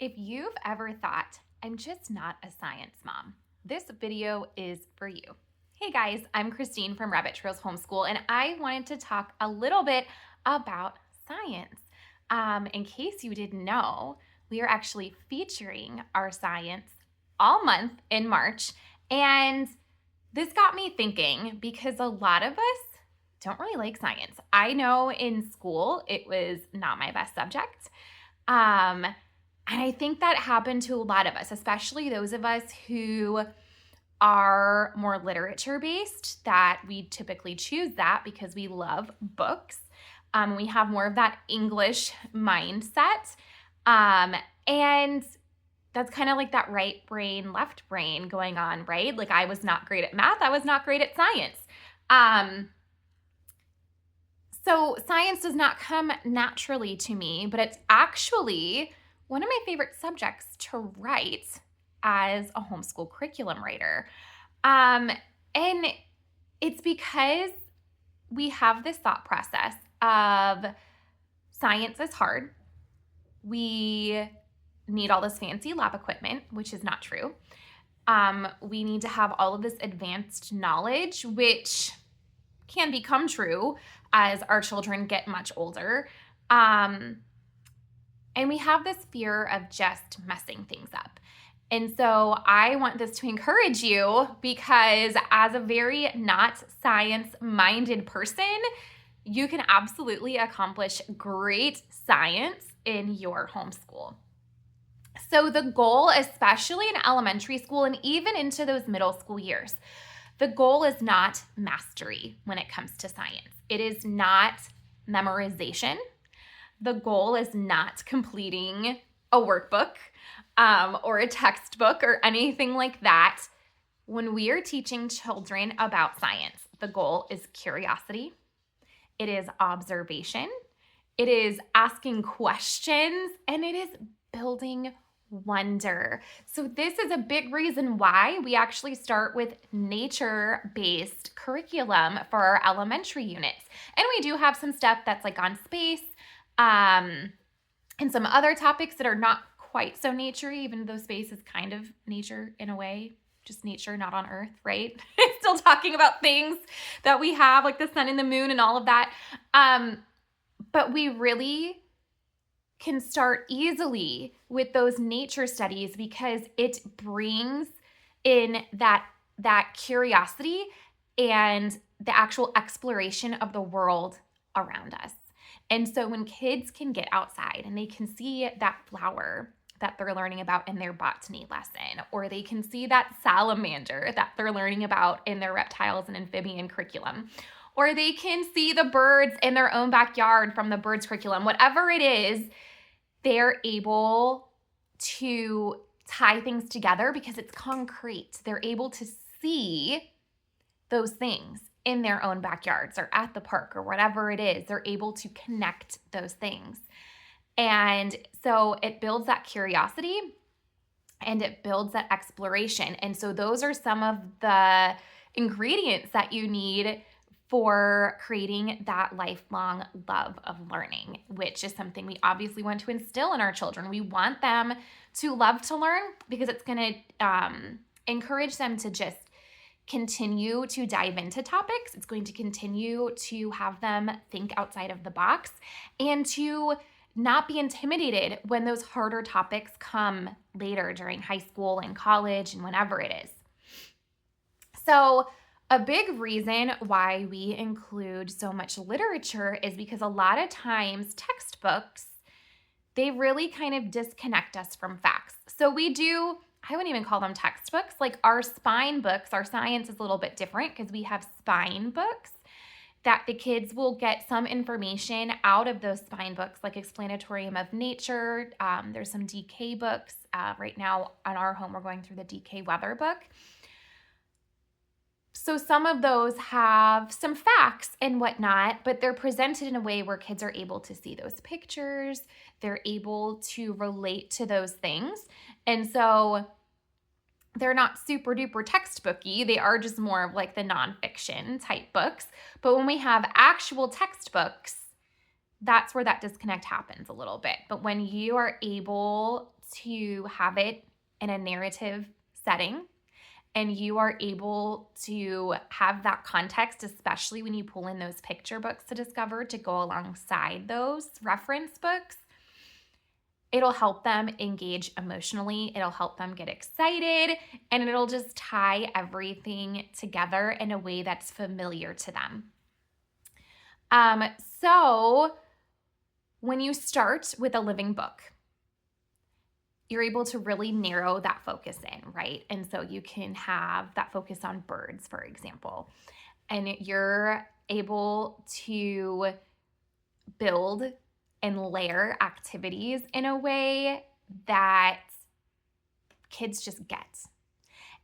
If you've ever thought, I'm just not a science mom, this video is for you. Hey guys, I'm Christine from Rabbit Trails Homeschool, and I wanted to talk a little bit about science. In case you didn't know, we are actually featuring our science all month in March, and this got me thinking because a lot of us don't really like science. I know in school it was not my best subject. Um, and I think that happened to a lot of us, especially those of us who are more literature based, that we typically choose that because we love books. We have more of that English mindset. And that's kind of like that right brain, left brain going on, right? Like I was not great at math. I was not great at science. So science does not come naturally to me, but it's actually one of my favorite subjects to write as a homeschool curriculum writer. And it's because we have this thought process of science is hard. We need all this fancy lab equipment, which is not true. We need to have all of this advanced knowledge, which can become true as our children get much older. And we have this fear of just messing things up. And so I want this to encourage you because as a very not science-minded person, you can absolutely accomplish great science in your homeschool. So the goal, especially in elementary school and even into those middle school years, the goal is not mastery when it comes to science. It is not memorization. The goal is not completing a workbook or a textbook or anything like that. When we are teaching children about science, the goal is curiosity. It is observation. It is asking questions, and it is building wonder. So this is a big reason why we actually start with nature-based curriculum for our elementary units. And we do have some stuff that's like on space, and some other topics that are not quite so nature-y, even though space is kind of nature in a way, just nature, not on Earth, right? It's still talking about things that we have, like the sun and the moon and all of that. But we really can start easily with those nature studies because it brings in that curiosity and the actual exploration of the world around us. And so when kids can get outside and they can see that flower that they're learning about in their botany lesson, or they can see that salamander that they're learning about in their reptiles and amphibian curriculum, or they can see the birds in their own backyard from the birds curriculum, whatever it is, they're able to tie things together because it's concrete. They're able to see those things in their own backyards or at the park or whatever it is. They're able to connect those things. And so it builds that curiosity and it builds that exploration. And so those are some of the ingredients that you need for creating that lifelong love of learning, which is something we obviously want to instill in our children. We want them to love to learn because it's going to encourage them to just continue to dive into topics. It's going to continue to have them think outside of the box and to not be intimidated when those harder topics come later during high school and college and whenever it is. So a big reason why we include so much literature is because a lot of times textbooks, they really kind of disconnect us from facts. So I wouldn't even call them textbooks. Like our spine books, our science is a little bit different because we have spine books that the kids will get some information out of those spine books, like Explanatorium of Nature. There's some DK books. Right now on our home, we're going through the DK weather book. So some of those have some facts and whatnot, but they're presented in a way where kids are able to see those pictures. They're able to relate to those things. And so they're not super duper textbooky. They are just more of like the nonfiction type books. But when we have actual textbooks, that's where that disconnect happens a little bit. But when you are able to have it in a narrative setting, and you are able to have that context, especially when you pull in those picture books to discover to go alongside those reference books, it'll help them engage emotionally. It'll help them get excited, and it'll just tie everything together in a way that's familiar to them. So when you start with a living book, you're able to really narrow that focus in, right? And so you can have that focus on birds, for example, and you're able to build and layer activities in a way that kids just get.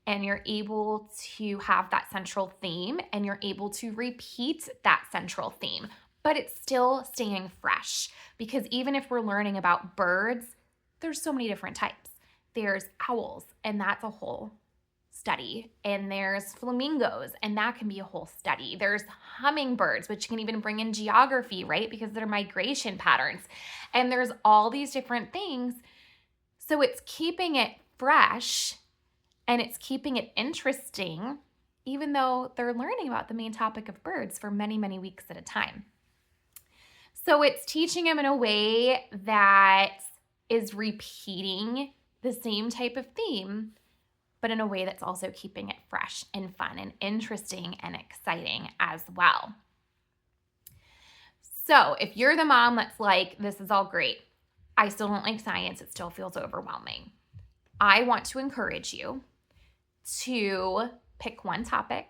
And you're able to have that central theme, and you're able to repeat that central theme, but it's still staying fresh, because even if we're learning about birds, there's so many different types. There's owls, and that's a whole study. And there's flamingos, and that can be a whole study. There's hummingbirds, which can even bring in geography, right? Because they're migration patterns. And there's all these different things. So it's keeping it fresh and it's keeping it interesting, even though they're learning about the main topic of birds for many, many weeks at a time. So it's teaching them in a way that is repeating the same type of theme, but in a way that's also keeping it fresh and fun and interesting and exciting as well. So if you're the mom that's like, this is all great, I still don't like science, it still feels overwhelming, I want to encourage you to pick one topic,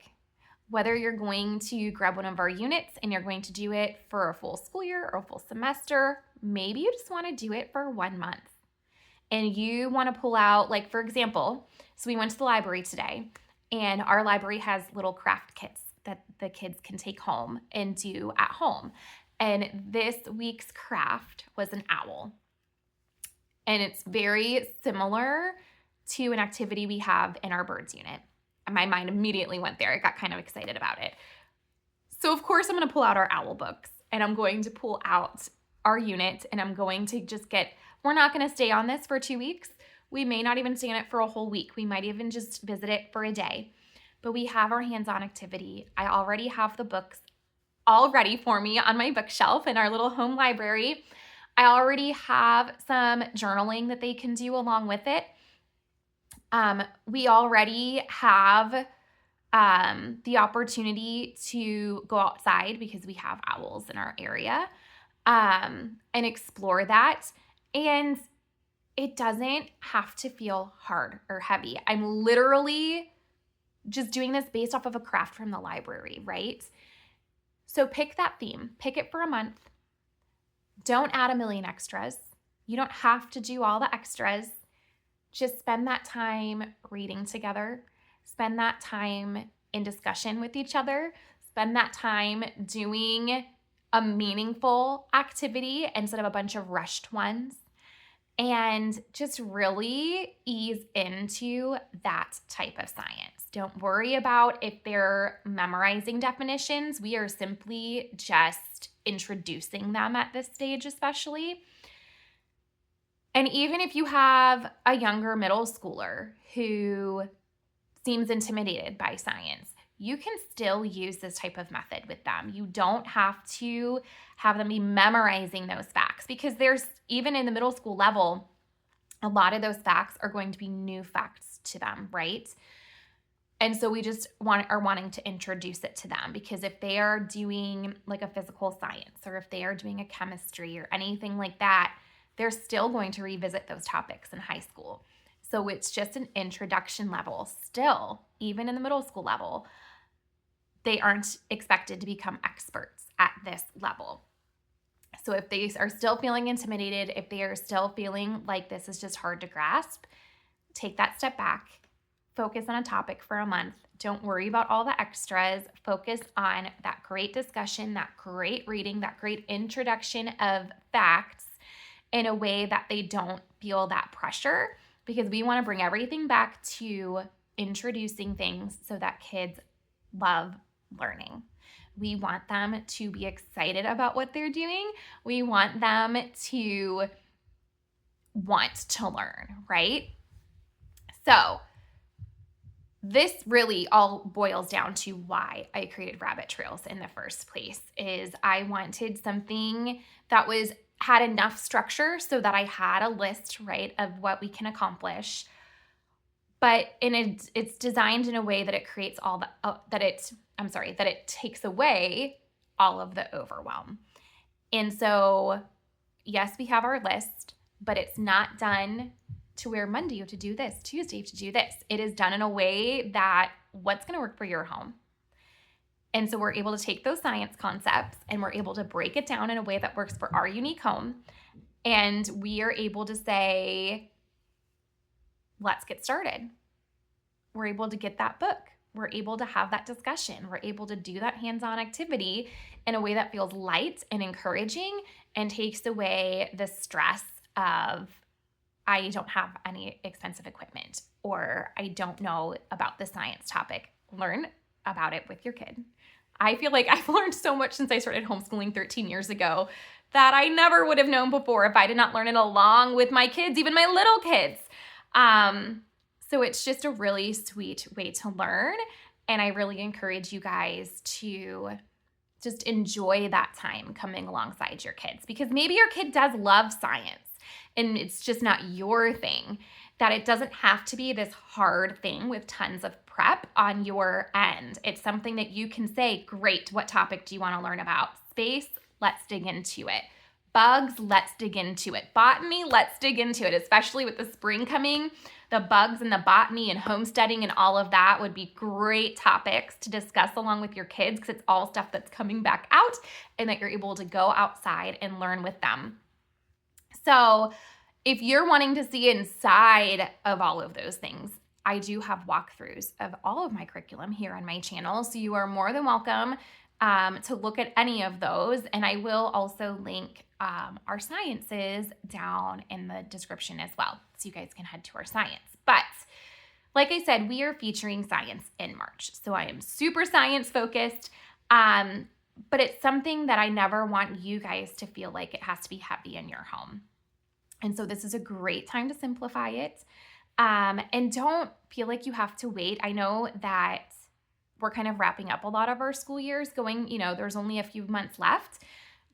whether you're going to grab one of our units and you're going to do it for a full school year or a full semester. Maybe you just want to do it for 1 month. And you want to pull out, like, for example, so we went to the library today, and our library has little craft kits that the kids can take home and do at home. And this week's craft was an owl. And it's very similar to an activity we have in our birds unit. And my mind immediately went there. I got kind of excited about it. So of course I'm going to pull out our owl books, and I'm going to pull out our unit, and I'm going to just we're not going to stay on this for 2 weeks. We may not even stay on it for a whole week. We might even just visit it for a day. But we have our hands-on activity. I already have the books all ready for me on my bookshelf in our little home library. I already have some journaling that they can do along with it. We already have the opportunity to go outside because we have owls in our area, and explore that. And it doesn't have to feel hard or heavy. I'm literally just doing this based off of a craft from the library, right? So pick that theme, pick it for a month. Don't add a million extras. You don't have to do all the extras. Just spend that time reading together. Spend that time in discussion with each other. Spend that time doing a meaningful activity instead of a bunch of rushed ones. And just really ease into that type of science. Don't worry about if they're memorizing definitions. We are simply just introducing them at this stage, especially. And even if you have a younger middle schooler who seems intimidated by science, you can still use this type of method with them. You don't have to have them be memorizing those facts, because there's, even in the middle school level, a lot of those facts are going to be new facts to them, right? And so we just are wanting to introduce it to them, because if they are doing like a physical science, or if they are doing a chemistry or anything like that, they're still going to revisit those topics in high school. So it's just an introduction level still, even in the middle school level. They aren't expected to become experts at this level. So if they are still feeling intimidated, if they are still feeling like this is just hard to grasp, take that step back, focus on a topic for a month. Don't worry about all the extras. Focus on that great discussion, that great reading, that great introduction of facts in a way that they don't feel that pressure, because we want to bring everything back to introducing things so that kids love learning. We want them to be excited about what they're doing. We want them to want to learn, right? So this really all boils down to why I created rabbit trails in the first place. Is I wanted something that had enough structure so that I had a list, right, of what we can accomplish, but it's designed in a way that it creates all the that it takes away all of the overwhelm. And so yes, we have our list, but it's not done to where Monday you have to do this, Tuesday you have to do this. It is done in a way that what's going to work for your home. And so we're able to take those science concepts and we're able to break it down in a way that works for our unique home. And we are able to say, let's get started. We're able to get that book. We're able to have that discussion. We're able to do that hands-on activity in a way that feels light and encouraging and takes away the stress of, I don't have any expensive equipment, or I don't know about the science topic. Learn about it with your kid. I feel like I've learned so much since I started homeschooling 13 years ago that I never would have known before if I did not learn it along with my kids, even my little kids. So it's just a really sweet way to learn. And I really encourage you guys to just enjoy that time coming alongside your kids, because maybe your kid does love science and it's just not your thing, that it doesn't have to be this hard thing with tons of prep on your end. It's something that you can say, great, what topic do you want to learn about? Space, let's dig into it. Bugs, let's dig into it. Botany, let's dig into it, especially with the spring coming. The bugs and the botany and homesteading and all of that would be great topics to discuss along with your kids, because it's all stuff that's coming back out and that you're able to go outside and learn with them. So if you're wanting to see inside of all of those things, I do have walkthroughs of all of my curriculum here on my channel. So you are more than welcome to look at any of those. And I will also link our sciences down in the description as well, so you guys can head to our science. But like I said, we are featuring science in March. So I am super science focused, but it's something that I never want you guys to feel like it has to be heavy in your home. And so this is a great time to simplify it. And don't feel like you have to wait. I know that we're kind of wrapping up a lot of our school years going, there's only a few months left.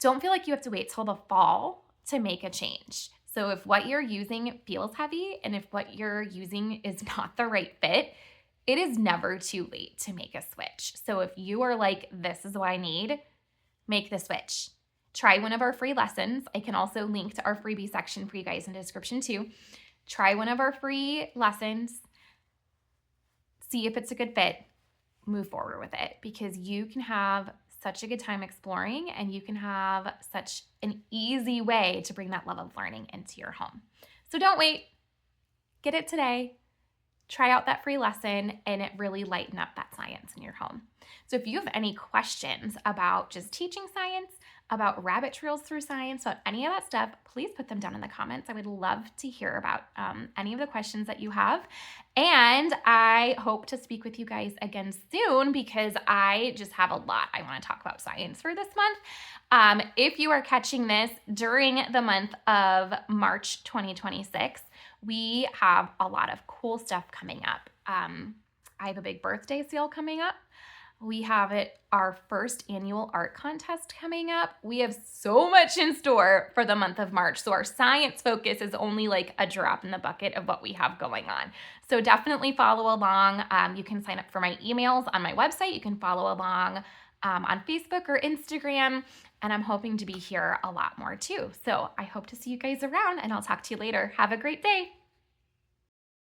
Don't feel like you have to wait till the fall to make a change. So if what you're using feels heavy and if what you're using is not the right fit, it is never too late to make a switch. So if you are like, this is what I need, make the switch. Try one of our free lessons. I can also link to our freebie section for you guys in the description too. Try one of our free lessons. See if it's a good fit. Move forward with it, because you can have such a good time exploring and you can have such an easy way to bring that love of learning into your home. So don't wait. Get it today. Try out that free lesson and it really lighten up that science in your home. So if you have any questions about just teaching science, about rabbit trails through science, about any of that stuff, please put them down in the comments. I would love to hear about any of the questions that you have. And I hope to speak with you guys again soon, because I just have a lot I want to talk about science for this month. If you are catching this during the month of March 2026, we have a lot of cool stuff coming up. I have a big birthday sale coming up. We have our first annual art contest coming up. We have so much in store for the month of March. So our science focus is only like a drop in the bucket of what we have going on. So definitely follow along. You can sign up for my emails on my website. You can follow along on Facebook or Instagram. And I'm hoping to be here a lot more too. So I hope to see you guys around, and I'll talk to you later. Have a great day.